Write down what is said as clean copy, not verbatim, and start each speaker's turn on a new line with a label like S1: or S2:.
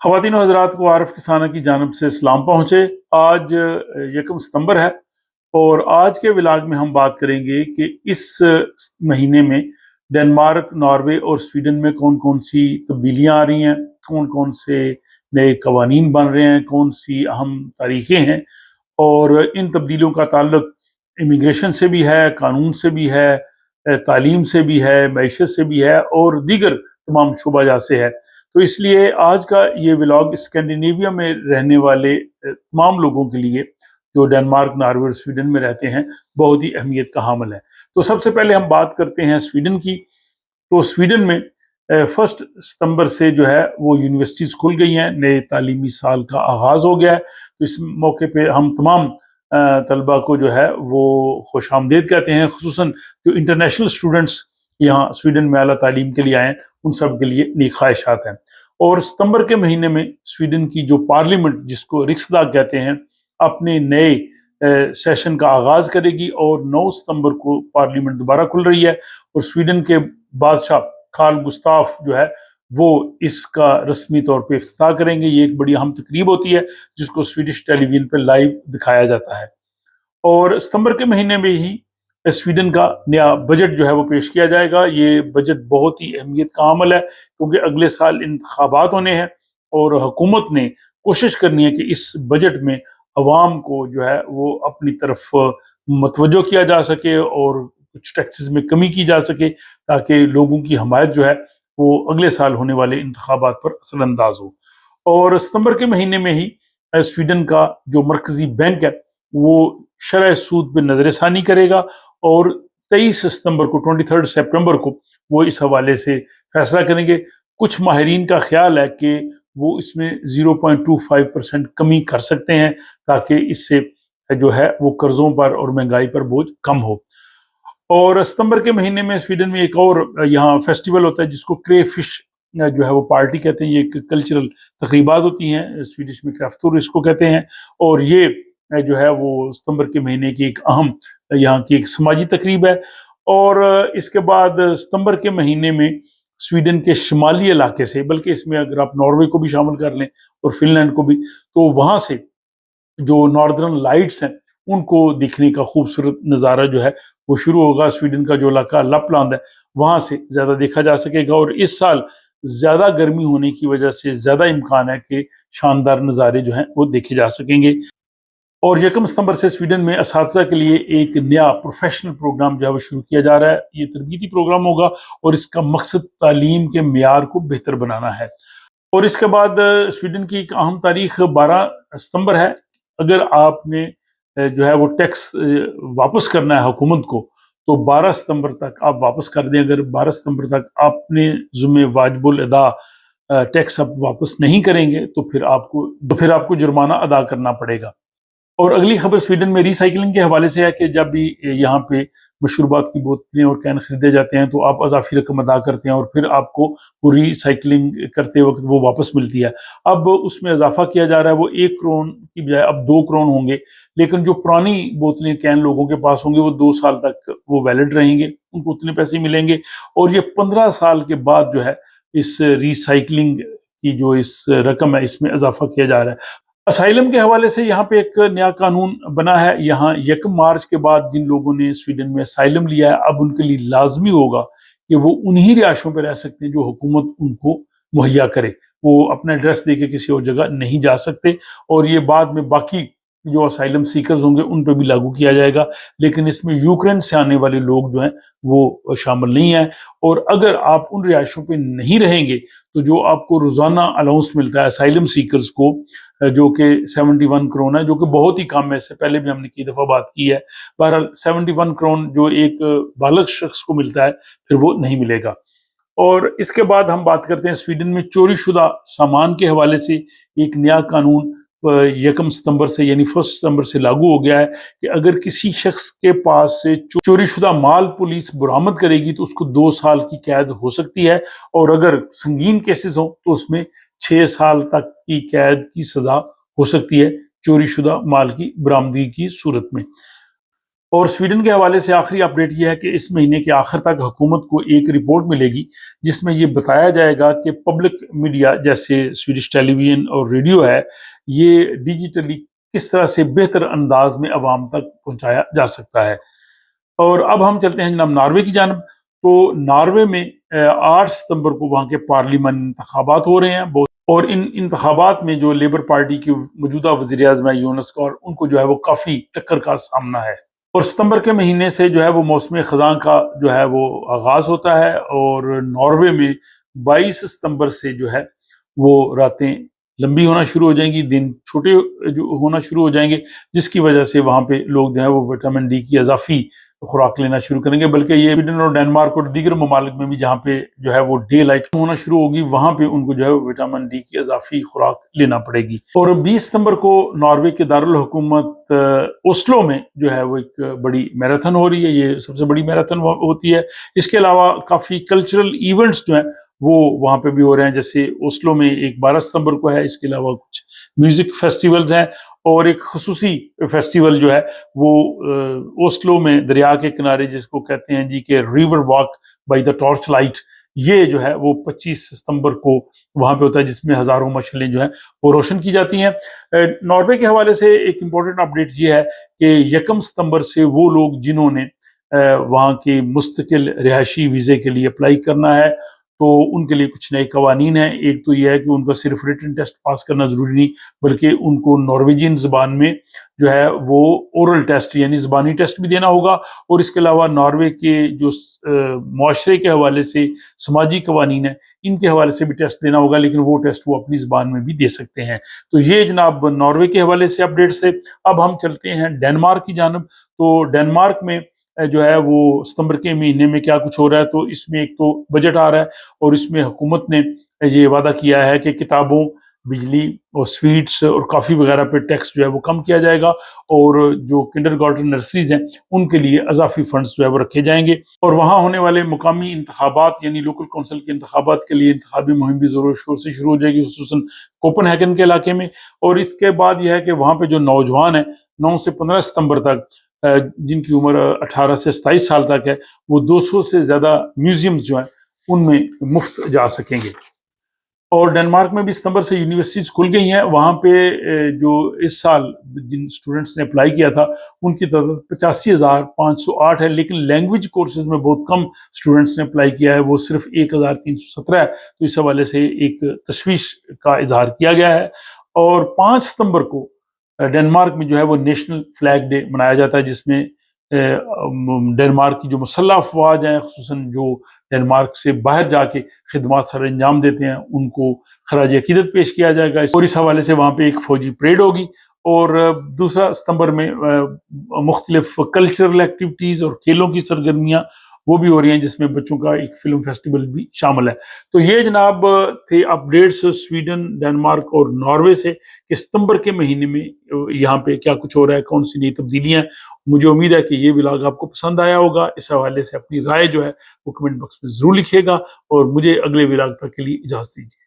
S1: ख़वातीन और हज़रात को आरफ किसाना की जानब से सलाम पहुँचे। आज यकम सितंबर है और आज के व्लॉग में हम बात करेंगे कि इस महीने में डेनमार्क, नॉर्वे और स्वीडन में कौन-कौन सी तब्दीलियाँ आ रही हैं, कौन-कौन से नए कवानीन बन रहे हैं, कौन सी अहम तारीखें हैं और इन तब्दीलियों का ताल्लुक इमिग्रेशन से भी है, कानून से भी है, तालीम से भी है, मईशत से भी है और दीगर तमाम शुबाजात से है। तो इसलिए आज का ये व्लॉग स्कैंडिनेविया में रहने वाले तमाम लोगों के लिए जो डेनमार्क, नॉर्वे और स्वीडन में रहते हैं, बहुत ही अहमियत का हामिल है। तो सबसे पहले हम बात करते हैं स्वीडन की। तो स्वीडन में 1 सितंबर से जो है वो यूनिवर्सिटीज़ खुल गई हैं, नए तालीमी साल का आगाज़ हो गया है। तो इस मौके पे हम तमाम तलबा को जो है वो खुशामदीद कहते हैं, खुसूसन जो इंटरनेशनल स्टूडेंट्स यहाँ स्वीडन में आला तालीम के लिए आए हैं, उन सब के लिए नेक ख्वाहिशात हैं। और सितंबर के महीने में स्वीडन की जो पार्लियामेंट, जिसको रिक्सदाग कहते हैं, अपने नए सेशन का आगाज़ करेगी और 9 सितंबर को पार्लियामेंट दोबारा खुल रही है और स्वीडन के बादशाह कार्ल गुस्ताफ जो है वो इसका रस्मी तौर पे इफ्तिताह करेंगे। ये एक बड़ी अहम तकरीब होती है जिसको स्वीडिश टेलीविजन पे लाइव दिखाया जाता है। और सितंबर के महीने में ही स्वीडन का नया बजट जो है वो पेश किया जाएगा। ये बजट बहुत ही अहमियत का अमल है क्योंकि अगले साल इंतखाबात होने हैं और हुकूमत ने कोशिश करनी है कि इस बजट में अवाम को जो है वो अपनी तरफ मतवज्जो किया जा सके और कुछ टैक्सेस में कमी की जा सके ताकि लोगों की हमायत जो है वो अगले साल होने वाले इंतखाबात पर असरअंदाज हो। और सितंबर के महीने में ही स्वीडन का जो मरकजी बैंक है वो शरह सूद पे नजरसानी करेगा और 23 सितंबर को 23 सितंबर को वो इस हवाले से फैसला करेंगे। कुछ माहिरीन का ख्याल है कि वो इसमें 0.25% कमी कर सकते हैं ताकि इससे जो है वो कर्जों पर और महंगाई पर बोझ कम हो। और सितंबर के महीने में स्वीडन में एक और यहाँ फेस्टिवल होता है जिसको क्रेफिश जो है वो पार्टी कहते हैं। ये एक कल्चरल तकरीबात होती हैं, स्वीडिश में क्राफ्टूर इसको कहते हैं और ये जो है वो सितंबर के महीने की एक अहम यहाँ की एक समाजी तकरीब है। और इसके बाद सितंबर के महीने में स्वीडन के शुमाली इलाके से, बल्कि इसमें अगर आप नॉर्वे को भी शामिल कर लें और फिनलैंड को भी, तो वहाँ से जो नॉर्दर्न लाइट्स हैं उनको देखने का खूबसूरत नज़ारा जो है वो शुरू होगा। स्वीडन का जो इलाका लपलैंड है वहाँ से ज़्यादा देखा जा सकेगा और इस साल ज़्यादा गर्मी होने की वजह से ज़्यादा इम्कान है कि शानदार नज़ारे जो हैं वो देखे जा सकेंगे। और यकम सितंबर से स्वीडन में असातिज़ा के लिए एक नया प्रोफेशनल प्रोग्राम जो है वो शुरू किया जा रहा है। ये तरबीती प्रोग्राम होगा और इसका मकसद तालीम के मेयार को बेहतर बनाना है। और इसके बाद स्वीडन की एक अहम तारीख 12 सितंबर है। अगर आपने जो है वो टैक्स वापस करना है हुकूमत को तो 12 सितंबर तक आप वापस कर दें। अगर 12 सितंबर तक आपने ज़ुम्मे वाजिबुल अदा टैक्स आप वापस नहीं करेंगे तो फिर आपको जुर्माना अदा करना पड़ेगा। और अगली खबर स्वीडन में रिसाइकलिंग के हवाले से है कि जब भी यहाँ पे मशरूबात की बोतलें और कैन खरीदे जाते हैं तो आप अज़ाफ़ी रकम अदा करते हैं और फिर आपको वो रिसाइकलिंग करते वक्त वो वापस मिलती है। अब उसमें इजाफा किया जा रहा है, वो 1 करोड़ की बजाय अब 2 करोड़ होंगे, लेकिन जो पुरानी बोतलें कैन लोगों के पास होंगे वो 2 साल तक वो वैलिड रहेंगे, उनको उतने पैसे मिलेंगे। और ये 15 साल के बाद जो है इस रिसाइकलिंग की जो इस रकम है इसमें इजाफा किया जा रहा है। असाइलम के हवाले से यहाँ पे एक नया कानून बना है। यहाँ 1 मार्च के बाद जिन लोगों ने स्वीडन में असाइलम लिया है अब उनके लिए लाजमी होगा कि वो उन्हीं रिहायशों पर रह सकते हैं जो हुकूमत उनको मुहैया करे। वो अपना एड्रेस दे के किसी और जगह नहीं जा सकते और ये बाद में बाकी जो असाइलम सीकर्स होंगे उन पर भी लागू किया जाएगा, लेकिन इसमें यूक्रेन से आने वाले लोग जो हैं वो शामिल नहीं है। और अगर आप उन रिहायशों पे नहीं रहेंगे तो जो आपको रोज़ाना अलाउंस मिलता है असाइलम सीकर्स को, जो कि 71 करोड़ है, जो कि बहुत ही कम है, इससे पहले भी हमने कई दफ़ा बात की है। बहरहाल 71 करोड़ जो एक बालग शख्स को मिलता है फिर वो नहीं मिलेगा। और इसके बाद हम बात करते हैं स्वीडन में चोरीशुदा सामान के हवाले से एक नया कानून 1 सितंबर से यानी 1 सितंबर से लागू हो गया है कि अगर किसी शख्स के पास से चोरीशुदा माल पुलिस बरामद करेगी तो उसको 2 साल की कैद हो सकती है और अगर संगीन केसेस हो तो उसमें 6 साल तक की कैद की सजा हो सकती है चोरीशुदा माल की बरामदगी की सूरत में। اور سویڈن کے حوالے سے آخری اپڈیٹ یہ ہے کہ اس مہینے کے آخر تک حکومت کو ایک رپورٹ ملے گی جس میں یہ بتایا جائے گا کہ پبلک میڈیا جیسے سویڈش ٹیلی ویژن اور ریڈیو ہے یہ ڈیجیٹلی کس طرح سے بہتر انداز میں عوام تک پہنچایا جا سکتا ہے۔ اور اب ہم چلتے ہیں جناب ناروے کی جانب۔ تو ناروے میں 8 ستمبر کو وہاں کے پارلیمان انتخابات ہو رہے ہیں اور ان انتخابات میں جو لیبر پارٹی کے موجودہ وزیر اعظم یونس کور ان کو جو ہے وہ کافی ٹکر کا سامنا ہے۔ اور ستمبر کے مہینے سے جو ہے وہ موسم خزاں کا جو ہے وہ آغاز ہوتا ہے اور ناروے میں 22 ستمبر سے جو ہے وہ راتیں لمبی ہونا شروع ہو جائیں گی، دن چھوٹے ہونا شروع ہو جائیں گے، جس کی وجہ سے وہاں پہ لوگ جو ہے وہ وٹامن ڈی کی اضافی خوراک لینا شروع کریں گے۔ بلکہ یہ سویڈن اور ڈنمارک اور دیگر ممالک میں بھی جہاں پہ جو ہے وہ ڈے لائٹ ہونا شروع ہوگی وہاں پہ ان کو جو ہے وٹامن ڈی کی اضافی خوراک لینا پڑے گی۔ اور 20 ستمبر کو ناروے کے دارالحکومت اوسلو میں جو ہے وہ ایک بڑی میراتھن ہو رہی ہے، یہ سب سے بڑی میراتھن ہوتی ہے۔ اس کے علاوہ کافی کلچرل ایونٹس جو ہیں وہ وہاں پہ بھی ہو رہے ہیں، جیسے اوسلو میں ایک 12 ستمبر کو ہے، اس کے علاوہ کچھ میوزک فیسٹیولز ہیں اور ایک خصوصی فیسٹیول جو ہے وہ اوسلو میں دریا کے کنارے جس کو کہتے ہیں جی کہ river walk by the torch light, یہ جو ہے وہ 25 ستمبر کو وہاں پہ ہوتا ہے، جس میں ہزاروں مشعلیں جو ہیں وہ روشن کی جاتی ہیں۔ ناروے کے حوالے سے ایک امپورٹنٹ اپڈیٹ یہ ہے کہ 1 ستمبر سے وہ لوگ جنہوں نے وہاں کے مستقل رہائشی ویزے کے لیے اپلائی کرنا ہے تو ان کے لیے کچھ نئے قوانین ہیں۔ ایک تو یہ ہے کہ ان کا صرف ریٹن ٹیسٹ پاس کرنا ضروری نہیں، بلکہ ان کو نارویجین زبان میں جو ہے وہ اورل ٹیسٹ یعنی زبانی ٹیسٹ بھی دینا ہوگا، اور اس کے علاوہ ناروے کے جو معاشرے کے حوالے سے سماجی قوانین ہیں ان کے حوالے سے بھی ٹیسٹ دینا ہوگا، لیکن وہ ٹیسٹ وہ اپنی زبان میں بھی دے سکتے ہیں۔ تو یہ جناب ناروے کے حوالے سے اپڈیٹ سے۔ اب ہم چلتے ہیں ڈنمارک کی جانب۔ تو ڈنمارک میں جو ہے وہ ستمبر کے مہینے میں کیا کچھ ہو رہا ہے، تو اس میں ایک تو بجٹ آ رہا ہے اور اس میں حکومت نے یہ وعدہ کیا ہے کہ کتابوں، بجلی اور سویٹس اور کافی وغیرہ پہ ٹیکس جو ہے وہ کم کیا جائے گا، اور جو کنڈر گارٹن نرسریز ہیں ان کے لیے اضافی فنڈز جو ہے وہ رکھے جائیں گے۔ اور وہاں ہونے والے مقامی انتخابات یعنی لوکل کونسل کے انتخابات کے لیے انتخابی مہم بھی زور و شور سے شروع ہو جائے گی، خصوصاً کوپن ہیگن کے علاقے میں۔ اور اس کے بعد یہ ہے کہ وہاں پہ جو نوجوان ہیں 9 سے 15 ستمبر تک جن کی عمر 18 سے 27 سال تک ہے، وہ 200 سے زیادہ میوزیمز جو ہیں ان میں مفت جا سکیں گے۔ اور ڈنمارک میں بھی ستمبر سے یونیورسٹیز کھل گئی ہیں۔ وہاں پہ جو اس سال جن اسٹوڈنٹس نے اپلائی کیا تھا ان کی تعداد 85,508 ہے، لیکن لینگویج کورسز میں بہت کم اسٹوڈنٹس نے اپلائی کیا ہے، وہ صرف 1,317 ہے۔ تو اس حوالے سے ایک تشویش کا اظہار کیا گیا ہے۔ اور 5 ستمبر کو ڈنمارک میں جو ہے وہ نیشنل فلیگ ڈے منایا جاتا ہے، جس میں ڈنمارک کی جو مسلح افواج ہیں، خصوصاً جو ڈنمارک سے باہر جا کے خدمات سر انجام دیتے ہیں، ان کو خراج عقیدت پیش کیا جائے گا، اور اس حوالے سے وہاں پہ ایک فوجی پریڈ ہوگی۔ اور 2 ستمبر میں مختلف کلچرل ایکٹیویٹیز اور کھیلوں کی سرگرمیاں وہ بھی ہو رہی ہیں، جس میں بچوں کا ایک فلم فیسٹیول بھی شامل ہے۔ تو یہ جناب تھے اپڈیٹس سویڈن، ڈنمارک اور ناروے سے کہ ستمبر کے مہینے میں یہاں پہ کیا کچھ ہو رہا ہے، کون سی نئی تبدیلیاں ہیں۔ مجھے امید ہے کہ یہ ولاگ آپ کو پسند آیا ہوگا۔ اس حوالے سے اپنی رائے جو ہے وہ کمنٹ باکس میں ضرور لکھیے گا، اور مجھے اگلے ولاگ تک کے لیے اجازت دیجیے۔